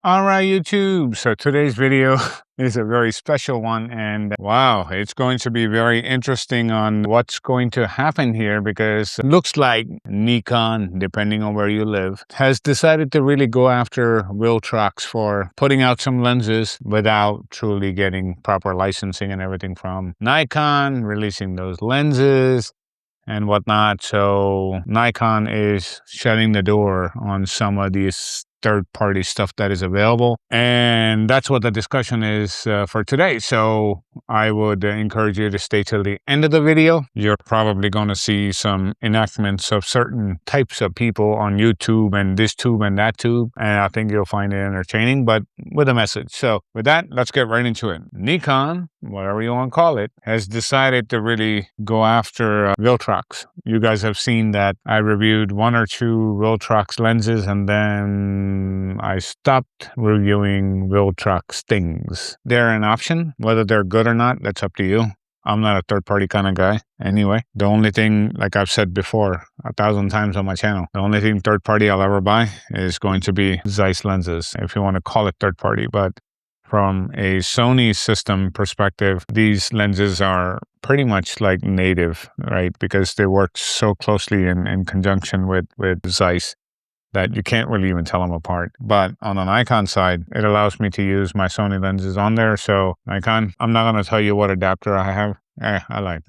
All right, YouTube. So today's video is a very special one, and wow, it's going to be very interesting on what's going to happen here, because it looks like Nikon, depending on where you live, has decided to really go after Viltrox for putting out some lenses without truly getting proper licensing and everything from Nikon, releasing those lenses and whatnot. So Nikon is shutting the door on some of these third-party stuff that is available, and that's what the discussion is for today. So I would encourage you to stay till the end of the video. You're probably going to see some enactments of certain types of people on YouTube and this tube and that tube, and I think you'll find it entertaining, but with a message. So with that, let's get right into it. Nikon, whatever you want to call it, has decided to really go after Viltrox. You guys have seen that I reviewed one or two Viltrox lenses, and then I stopped reviewing Viltrox things. They're an option. Whether they're good or not, that's up to you. I'm not a third-party kind of guy. Anyway, the only thing, like I've said before 1,000 times on my channel, the only thing third-party I'll ever buy is going to be Zeiss lenses, if you want to call it third-party. But from a Sony system perspective, these lenses are pretty much like native, right? Because they work so closely in conjunction with Zeiss that you can't really even tell them apart. But on the Nikon side, it allows me to use my Sony lenses on there. So Nikon, I'm not going to tell you what adapter I have.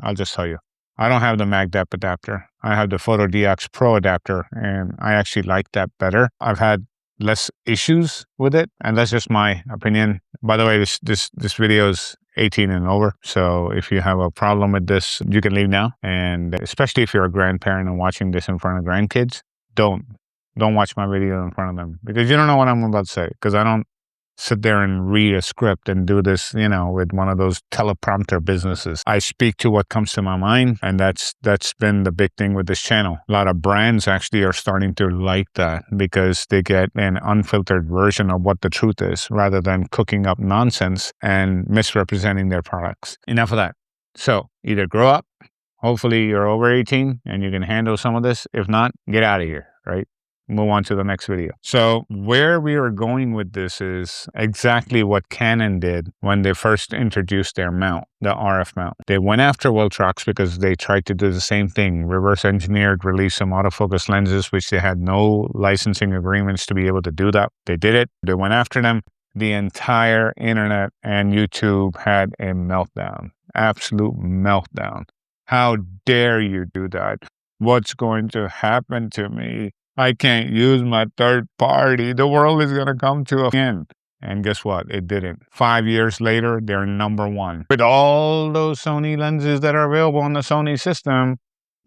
I'll just tell you. I don't have the MagDep adapter. I have the PhotoDX Pro adapter, and I actually like that better. I've had less issues with it, and that's just my opinion. By the way, this video is 18 and over, so if you have a problem with this, you can leave now. And especially if you're a grandparent and watching this in front of grandkids, don't watch my video in front of them, because you don't know what I'm about to say, because I don't sit there and read a script and do this, with one of those teleprompter businesses. I speak to what comes to my mind, and that's been the big thing with this channel. A lot of brands actually are starting to like that, because they get an unfiltered version of what the truth is, rather than cooking up nonsense and misrepresenting their products. Enough of that. So either grow up, hopefully you're over 18 and you can handle some of this. If not, get out of here, right? Move on to the next video. So where we are going with this is exactly what Canon did when they first introduced their mount, the RF mount. They went after Viltrox because they tried to do the same thing, reverse engineered, release some autofocus lenses, which they had no licensing agreements to be able to do that. They did it. They went after them. The entire internet and YouTube had a meltdown, absolute meltdown. How dare you do that? What's going to happen to me? I can't use my third party. The world is going to come to an end. And guess what? It didn't. 5 years later, they're number one. With all those Sony lenses that are available on the Sony system,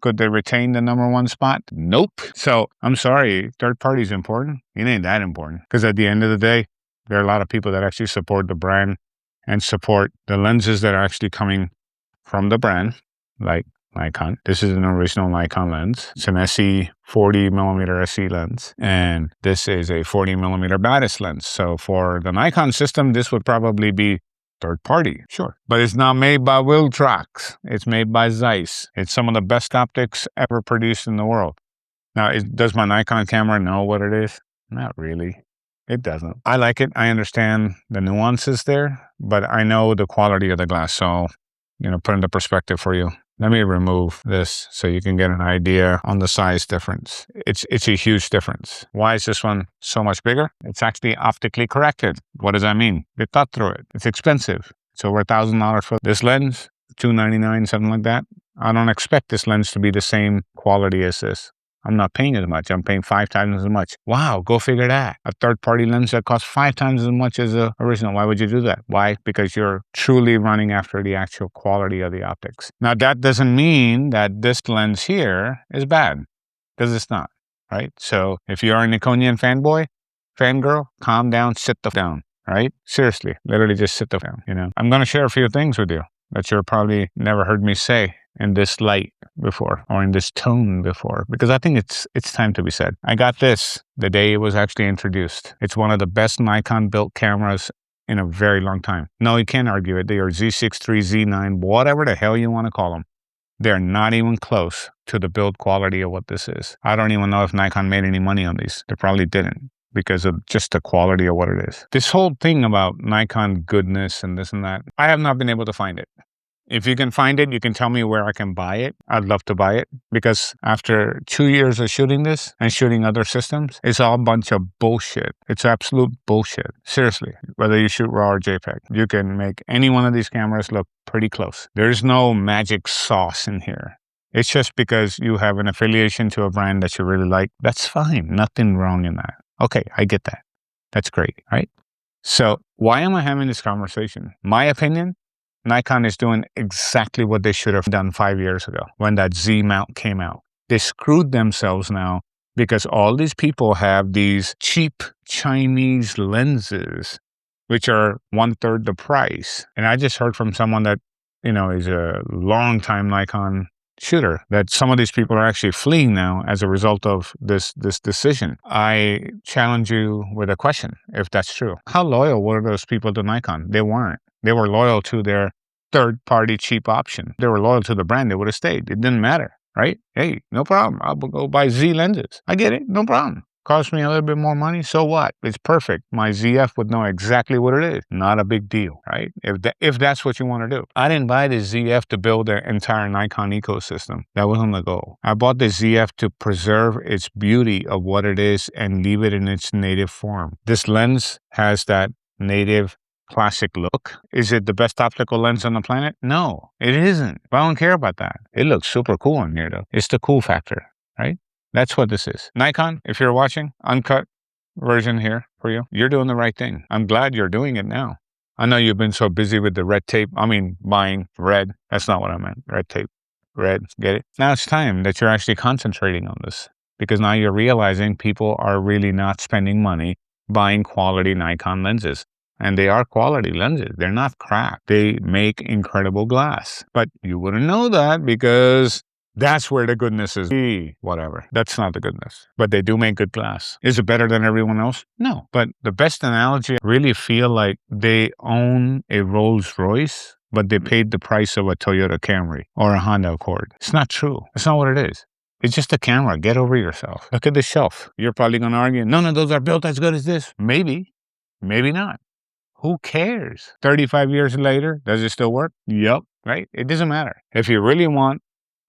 could they retain the number one spot? Nope. So I'm sorry, third party is important. It ain't that important. Because at the end of the day, there are a lot of people that actually support the brand and support the lenses that are actually coming from the brand, like Nikon. This is an original Nikon lens. It's an SE 40mm SE lens, and this is a 40mm Batis lens. So for the Nikon system, this would probably be third party, sure. But it's not made by Viltrox. It's made by Zeiss. It's some of the best optics ever produced in the world. Now, does my Nikon camera know what it is? Not really. It doesn't. I like it. I understand the nuances there, but I know the quality of the glass. So, put into perspective for you. Let me remove this so you can get an idea on the size difference. It's a huge difference. Why is this one so much bigger? It's actually optically corrected. What does that mean? They thought through it. It's expensive. It's over $1,000 for this lens, $299, something like that. I don't expect this lens to be the same quality as this. I'm not paying as much. I'm paying 5 times as much. Wow, go figure that. A third-party lens that costs 5 times as much as the original. Why would you do that? Why? Because you're truly running after the actual quality of the optics. Now, that doesn't mean that this lens here is bad, because it's not, right? So if you're a Nikonian fanboy, fangirl, calm down, sit the down, right? Seriously, literally just sit the down, I'm going to share a few things with you that you've probably never heard me say in this light before, or in this tone before, because I think it's time to be said. I got this the day it was actually introduced. It's one of the best Nikon built cameras in a very long time. No, you can't argue it. They are Z6 III, Z9, whatever the hell you want to call them. They're not even close to the build quality of what this is. I don't even know if Nikon made any money on these. They probably didn't. because of just the quality of what it is. This whole thing about Nikon goodness and this and that, I have not been able to find it. If you can find it, you can tell me where I can buy it. I'd love to buy it, because after 2 years of shooting this and shooting other systems, it's all a bunch of bullshit. It's absolute bullshit. Seriously, whether you shoot RAW or JPEG, you can make any one of these cameras look pretty close. There's no magic sauce in here. It's just because you have an affiliation to a brand that you really like. That's fine. Nothing wrong in that. Okay, I get that. That's great, right? So why am I having this conversation? My opinion, Nikon is doing exactly what they should have done 5 years ago when that Z mount came out. They screwed themselves now because all these people have these cheap Chinese lenses, which are 1/3 the price. And I just heard from someone that, is a long-time Nikon shooter, that some of these people are actually fleeing now as a result of this decision. I challenge you with a question, if that's true. How loyal were those people to Nikon? They weren't. They were loyal to their third-party cheap option. They were loyal to the brand. They would have stayed. It didn't matter, right? Hey, no problem. I'll go buy Z lenses. I get it. No problem. Cost me a little bit more money. So what? It's perfect. My ZF would know exactly what it is. Not a big deal, right? If that's what you want to do. I didn't buy the ZF to build the entire Nikon ecosystem. That wasn't the goal. I bought the ZF to preserve its beauty of what it is and leave it in its native form. This lens has that native classic look. Is it the best optical lens on the planet? No, it isn't. But I don't care about that. It looks super cool in here though. It's the cool factor, right? That's what this is. Nikon, if you're watching, uncut version here for you. You're doing the right thing. I'm glad you're doing it now. I know you've been so busy with the red tape. Buying red. That's not what I meant. Red tape. Red. Get it? Now it's time that you're actually concentrating on this, because now you're realizing people are really not spending money buying quality Nikon lenses. And they are quality lenses. They're not crap. They make incredible glass. But you wouldn't know that because that's where the goodness is. Whatever. That's not the goodness. But they do make good glass. Is it better than everyone else? No. But the best analogy, I really feel like they own a Rolls Royce, but they paid the price of a Toyota Camry or a Honda Accord. It's not true. It's not what it is. It's just a camera. Get over yourself. Look at the shelf. You're probably going to argue, none of those are built as good as this. Maybe. Maybe not. Who cares? 35 years later, does it still work? Yup, right? It doesn't matter. If you really want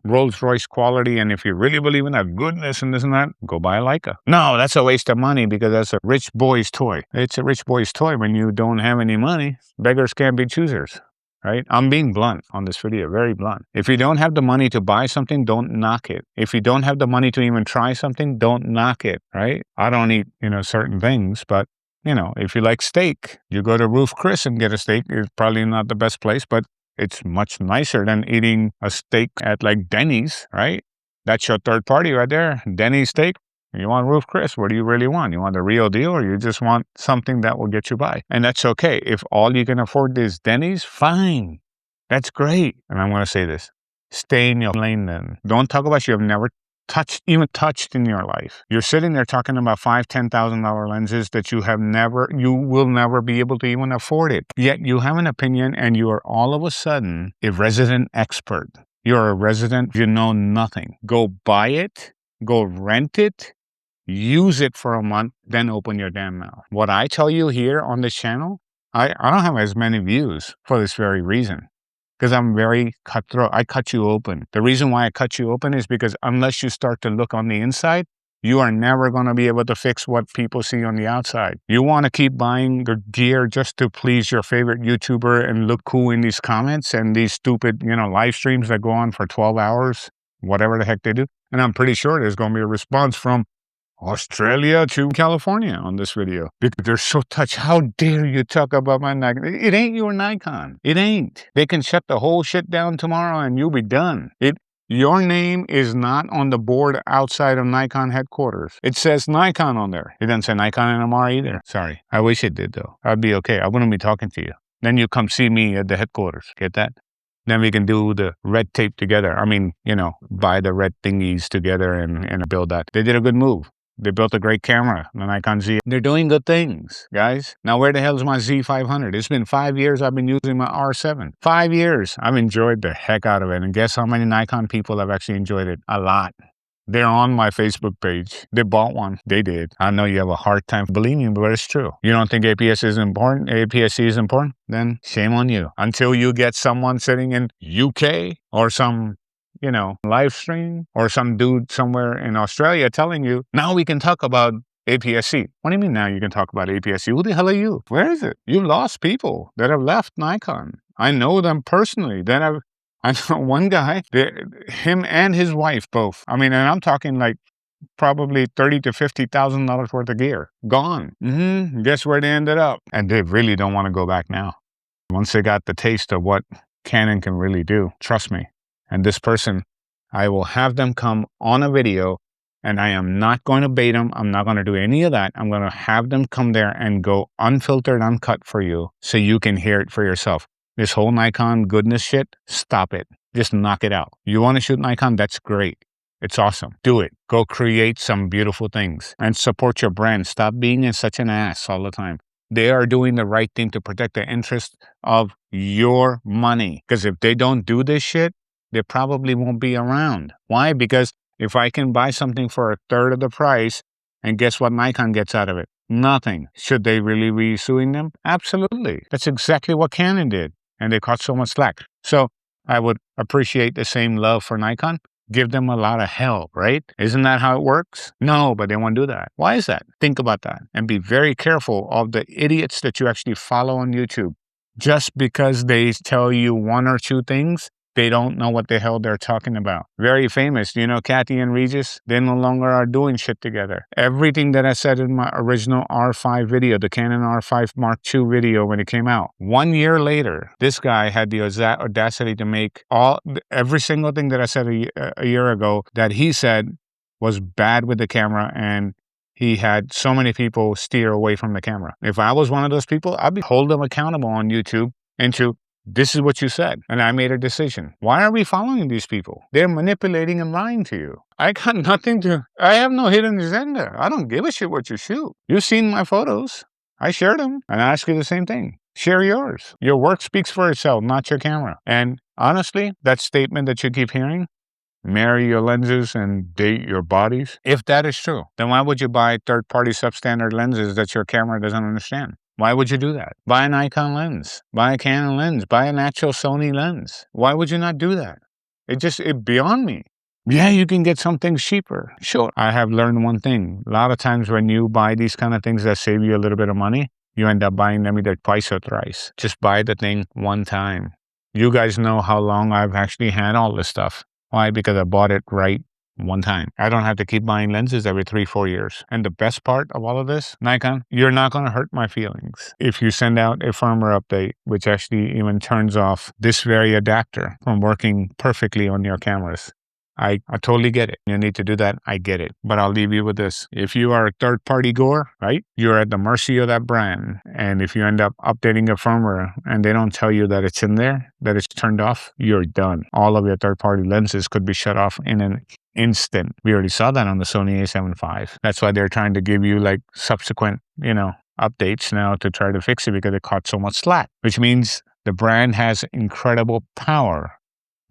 Rolls-Royce quality, and if you really believe in that goodness and this and that, go buy a Leica. No, that's a waste of money because that's a rich boy's toy. It's a rich boy's toy when you don't have any money. Beggars can't be choosers, right? I'm being blunt on this video, very blunt. If you don't have the money to buy something, don't knock it. If you don't have the money to even try something, don't knock it, right? I don't eat, certain things, but if you like steak, you go to Roof Chris and get a steak. It's probably not the best place, but it's much nicer than eating a steak at like Denny's, right? That's your third party right there. Denny's steak. You want Roof Chris. What do you really want? You want the real deal, or you just want something that will get you by? And that's okay. If all you can afford is Denny's, fine. That's great. And I'm going to say this. Stay in your lane then. Don't talk about you have never touched in your life. You're sitting there talking about $5,000-$10,000 lenses that you will never be able to even afford it. Yet you have an opinion and you are all of a sudden a resident expert. You're a resident, you know nothing. Go buy it, go rent it, use it for a month, then open your damn mouth. What I tell you here on this channel, I don't have as many views for this very reason. Because I'm very cutthroat. I cut you open. The reason why I cut you open is because unless you start to look on the inside, you are never going to be able to fix what people see on the outside. You want to keep buying the gear just to please your favorite YouTuber and look cool in these comments and these stupid, live streams that go on for 12 hours, whatever the heck they do. And I'm pretty sure there's going to be a response from Australia to California on this video because they're so touched. How dare you talk about my Nikon? It ain't your Nikon. It ain't. They can shut the whole shit down tomorrow and you'll be done. Your name is not on the board outside of Nikon headquarters. It says Nikon on there. It doesn't say Nikon and Amar either. Sorry. I wish it did though. I'd be okay. I wouldn't be talking to you. Then you come see me at the headquarters. Get that? Then we can do the red tape together. Buy the red thingies together and build that. They did a good move. They built a great camera, the Nikon Z. They're doing good things, guys. Now, where the hell is my Z500? It's been 5 years I've been using my R7. 5 years. I've enjoyed the heck out of it. And guess how many Nikon people have actually enjoyed it? A lot. They're on my Facebook page. They bought one. They did. I know you have a hard time believing me, but it's true. You don't think APS is important? APS-C is important? Then shame on you. Until you get someone sitting in UK or some live stream or some dude somewhere in Australia telling you, now we can talk about APS-C. What do you mean now you can talk about APS-C? Who the hell are you? Where is it? You've lost people that have left Nikon. I know them personally. I know one guy, him and his wife both. I mean, and I'm talking like probably $30,000 to $50,000 worth of gear. Gone. Guess where they ended up? And they really don't want to go back now. Once they got the taste of what Canon can really do, trust me. And this person, I will have them come on a video, and I am not going to bait them. I'm not going to do any of that. I'm going to have them come there and go unfiltered, uncut for you so you can hear it for yourself. This whole Nikon goodness shit, stop it. Just knock it out. You want to shoot Nikon? That's great. It's awesome. Do it. Go create some beautiful things and support your brand. Stop being such an ass all the time. They are doing the right thing to protect the interest of your money. Because if they don't do this shit, they probably won't be around. Why? Because if I can buy something for a third of the price, and guess what Nikon gets out of it? Nothing. Should they really be suing them? Absolutely. That's exactly what Canon did. And they caught so much slack. So I would appreciate the same love for Nikon. Give them a lot of help, right? Isn't that how it works? No, but they won't do that. Why is that? Think about that. And be very careful of the idiots that you actually follow on YouTube. Just because they tell you one or two things, they don't know what the hell they're talking about. Very famous. You know, Kathy and Regis, they no longer are doing shit together. Everything that I said in my original R5 video, the Canon R5 Mark II video when it came out, 1 year later, this guy had the audacity to make every single thing that I said a year ago that he said was bad with the camera, and he had so many people steer away from the camera. If I was one of those people, I'd be holding them accountable on YouTube into, this is what you said, and I made a decision. Why are we following these people? They're manipulating and lying to you. I have no hidden agenda. I don't give a shit what you shoot. You've seen my photos. I shared them, and I ask you the same thing. Share yours. Your work speaks for itself, not your camera. And honestly, that statement that you keep hearing, marry your lenses and date your bodies, if that is true, then why would you buy third-party substandard lenses that your camera doesn't understand? Why would you do that? Buy a Nikon lens, buy a Canon lens, buy an actual Sony lens. Why would you not do that? It's beyond me. Yeah, you can get some things cheaper. Sure. I have learned one thing. A lot of times when you buy these kind of things that save you a little bit of money, you end up buying them either twice or thrice. Just buy the thing one time. You guys know how long I've actually had all this stuff. Why? Because I bought it right one time. I don't have to keep buying lenses every 3-4 years. And the best part of all of this, Nikon, you're not going to hurt my feelings if you send out a firmware update, which actually even turns off this very adapter from working perfectly on your cameras. I totally get it. You need to do that. I get it. But I'll leave you with this. If you are a third-party goer, right, you're at the mercy of that brand. And if you end up updating your firmware and they don't tell you that it's in there, that it's turned off, you're done. All of your third-party lenses could be shut off in an instant. We already saw that on the Sony a7 IV. That's why they're trying to give you like subsequent, updates now to try to fix it because it caught so much slack, which means the brand has incredible power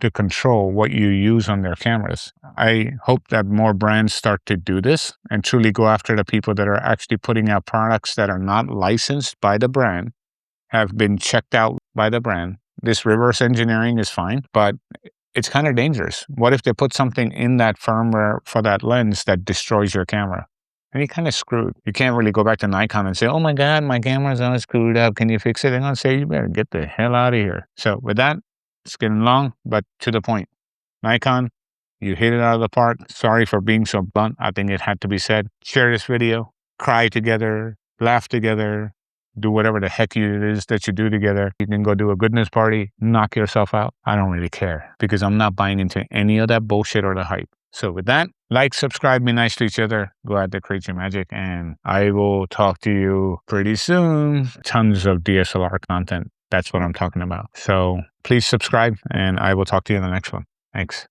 to control what you use on their cameras. I hope that more brands start to do this and truly go after the people that are actually putting out products that are not licensed by the brand, have been checked out by the brand. This reverse engineering is fine, but it's kind of dangerous. What if they put something in that firmware for that lens that destroys your camera? And you're kind of screwed. You can't really go back to Nikon and say, oh my God, my camera's all screwed up. Can you fix it? They're going to say, you better get the hell out of here. So with that, it's getting long, but to the point. Nikon, you hit it out of the park. Sorry for being so blunt. I think it had to be said. Share this video. Cry together. Laugh together. Do whatever the heck it is that you do together. You can go do a goodness party. Knock yourself out. I don't really care because I'm not buying into any of that bullshit or the hype. So with that, like, subscribe, be nice to each other. Go out there, create your magic, and I will talk to you pretty soon. Tons of DSLR content. That's what I'm talking about. So please subscribe, and I will talk to you in the next one. Thanks.